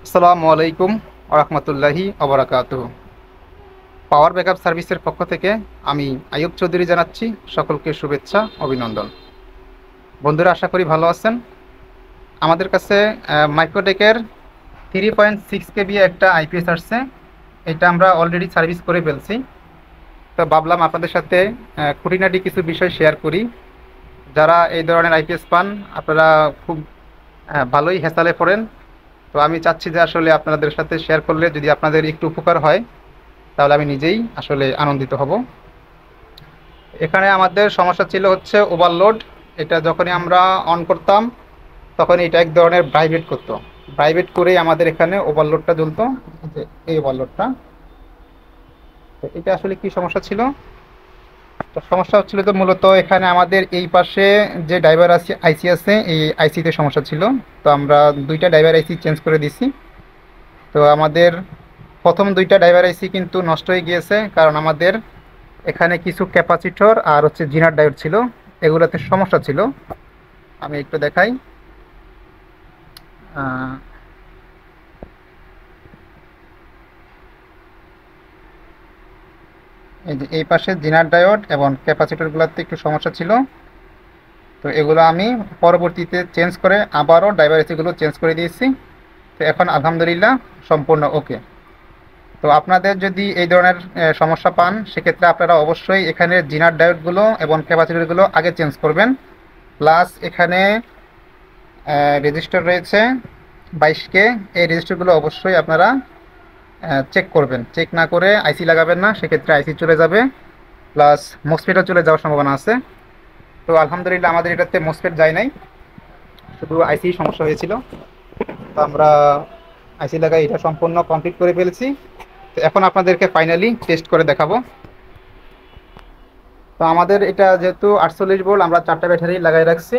আসসালামু আলাইকুম ওরহমতুল্লাহি ওবরাকাতুহু। পাওয়ার ব্যাকআপ সার্ভিসের পক্ষ থেকে আমি আইয়ুব চৌধুরী জানাচ্ছি সকলকে শুভেচ্ছা অভিনন্দন। বন্ধুরা, আশা করি ভালো আছেন। আমাদের কাছে মাইক্রোটেকের 3.6 KB একটা আইপিএস আসছে। এটা আমরা অলরেডি সার্ভিস করে ফেলছি। তো ভাবলাম আপনাদের সাথে খুঁটিনাটি কিছু বিষয় শেয়ার করি। যারা এই ধরনের আইপিএস পান আপনারা খুব ভালোই হেসালে পড়েন। তো আমি চাচ্ছি যে আসলে আপনাদের সাথে শেয়ার করলে যদি আপনাদের একটু উপকার হয় তাহলে আমি নিজেই আসলে আনন্দিত হব। এখানে আমাদের সমস্যা ছিল হচ্ছে ওভারলোড। এটা যখনই আমরা অন করতাম তখন এটা এক ধরনের ভাইব্রেট করতো। ভাইব্রেট করেই আমাদের এখানে ওভারলোডটা জ্বলতো। যে এই ওভারলোডটা, তো এটা আসলে কি সমস্যা ছিল? তো সমস্যা হচ্ছিল তো মূলত এখানে আমাদের এই পাশে যে ড্রাইভার আইসি আছে, এই আইসিতে সমস্যা ছিল। তো আমরা দুইটা ড্রাইভার আইসি চেঞ্জ করে দিছি। তো আমাদের প্রথম দুইটা ড্রাইভার আইসি কিন্তু নষ্ট হয়ে গিয়েছে, কারণ আমাদের এখানে কিছু ক্যাপাসিটর আর হচ্ছে জিনার ডায়োড ছিল, এগুলোতে সমস্যা ছিল। আমি একটু দেখাই। আহ, এই যে এই পাশে জিনার ডায়োড এবং ক্যাপাসিটরগুলোতে একটু সমস্যা ছিল। তো এগুলো আমি পরবর্তীতে চেঞ্জ করে আবারও ড্রাইভার এসিগুলো চেঞ্জ করে দিয়েছি। তো এখন আলহামদুলিল্লাহ সম্পূর্ণ ওকে। তো আপনাদের যদি এই ধরনের সমস্যা পান সেক্ষেত্রে আপনারা অবশ্যই এখানে জিনার ডায়োডগুলো এবং ক্যাপাসিটরগুলো আগে চেঞ্জ করবেন। প্লাস এখানে রেজিস্টার রয়েছে 22K, এই রেজিস্টারগুলো অবশ্যই আপনারা চেক করবেন। চেক না করে আইসি লাগাবেন না, সেক্ষেত্রে আইসি চলে যাবে, প্লাস মসফেটও চলে যাওয়ার সম্ভাবনা আছে। তো আলহামদুলিল্লাহ আমাদের এটাতে মসফেট যায় নাই, শুধু আইসি সমস্যা হয়েছিল। তো আমরা আইসি লাগাই এটা সম্পূর্ণ কমপ্লিট করে ফেলেছি। তো এখন আপনাদেরকে ফাইনালি টেস্ট করে দেখাবো। তো আমাদের এটা যেহেতু 48 ভোল্ট, আমরা 4টা ব্যাটারি লাগাই রাখছি।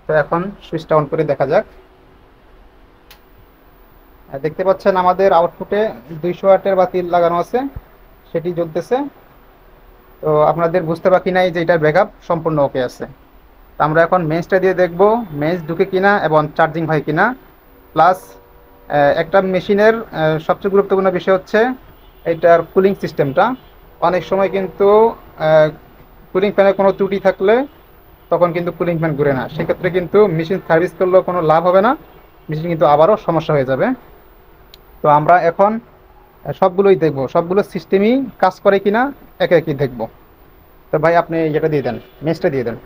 তো এখন সুইচটা অন করে দেখা যাক। দেখতে পাচ্ছেন আমাদের আউটপুটে 200 ওয়াটের বাতি লাগানো আছে, সেটি জ্বলতেছে। তো আপনাদের বুঝতে বাকি নাই যে এটার ব্যাকআপ সম্পূর্ণ ওকে আছে। তো আমরা এখন মেন্সটা দিয়ে দেখব মেন্স ঢুকে কিনা এবং চার্জিং হয় কিনা। প্লাস একটা মেশিনের সবচেয়ে গুরুত্বপূর্ণ বিষয় হচ্ছে এটার কুলিং সিস্টেমটা। অনেক সময় কিন্তু কুলিং ফ্যানের কোনো ত্রুটি থাকলে তখন কিন্তু কুলিং ফ্যান ঘুরে না, সেক্ষেত্রে কিন্তু মেশিন সার্ভিস করলেও কোনো লাভ হবে না, মেশিন কিন্তু আবারও সমস্যা হয়ে যাবে। তো আমরা এখন সবগুলোই দেখব, সবগুলো সিস্টেমই কাজ করে কিনা একে একে দেখব। তো ভাই আপনি যেটা দিয়ে দেন, মেসটা দিয়ে দেন।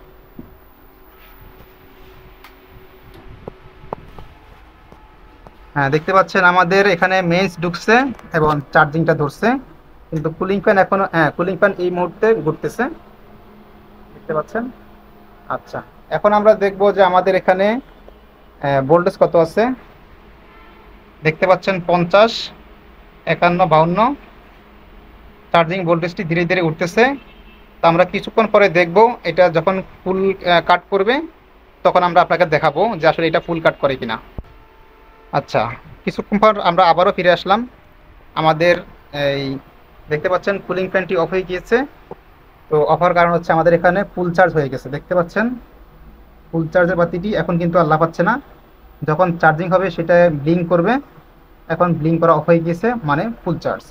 হ্যাঁ, দেখতে পাচ্ছেন আমাদের এখানে মেস ঢুকছে এবং চার্জিংটা ধরছে, কিন্তু কুলিং ফ্যান এখনো, হ্যাঁ কুলিং ফ্যান এই মুহূর্তে ঘুরতেছে, দেখতে পাচ্ছেন। আচ্ছা, এখন আমরা দেখব যে আমাদের এখানে ভোল্টেজ কত আছে। দেখতে পাচ্ছেন 50, 51, 52 চার্জিং ভোল্টেজটি ধীরে ধীরে উঠতেছে। তো আমরা কিছুক্ষণ পরে দেখব এটা যখন ফুল কাট করবে তখন আমরা আপনাকে দেখাবো যে আসলে এটা ফুল কাট করে কিনা। আচ্ছা, কিছুক্ষণ পর আমরা আবারও ফিরে আসলাম। আমাদের এই দেখতে পাচ্ছেন কুলিং ফ্যানটি অফ হয়ে গিয়েছে। তো অফ হওয়ার কারণ হচ্ছে আমাদের এখানে ফুল চার্জ হয়ে গেছে। দেখতে পাচ্ছেন ফুল চার্জের বাতিটি এখন কিন্তু আর লাফাচ্ছে না, যখন চার্জিং হবে সেটা ব্লিঙ্ক করবে। এখন ব্লিঙ্ক করা অফ হয়ে গিয়েছে, মানে ফুল চার্জ।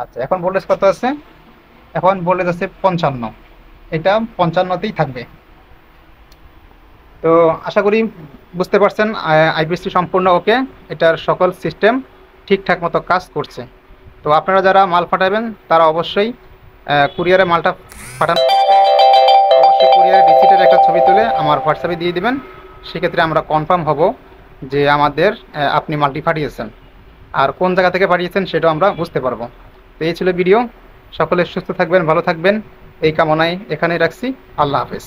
আচ্ছা, এখন ভোল্টেজ কত আছে? এখন ভোল্টেজ আছে 55, এটা 55তেই থাকবে। তো আশা করি বুঝতে পারছেন আইপিএসটি সম্পূর্ণ ওকে, এটার সকল সিস্টেম ঠিকঠাক মতো কাজ করছে। তো আপনারা যারা মাল পাঠাবেন তারা অবশ্যই কুরিয়ারে মালটা পাঠান, অবশ্যই কুরিয়ারের রিসিটের একটা ছবি তুলে আমার হোয়াটসঅ্যাপে দিয়ে দিবেন। সেক্ষেত্রে আমরা কনফার্ম হব যে আমাদের আপনি মালটি পাঠিয়েছেন, আর কোন জায়গা থেকে পাঠিয়েছেন সেটাও আমরা বুঝতে পারবো। তো এই ছিল ভিডিও। সকলে সুস্থ থাকবেন, ভালো থাকবেন, এই কামনায় এখানেই রাখছি। আল্লাহ হাফেজ।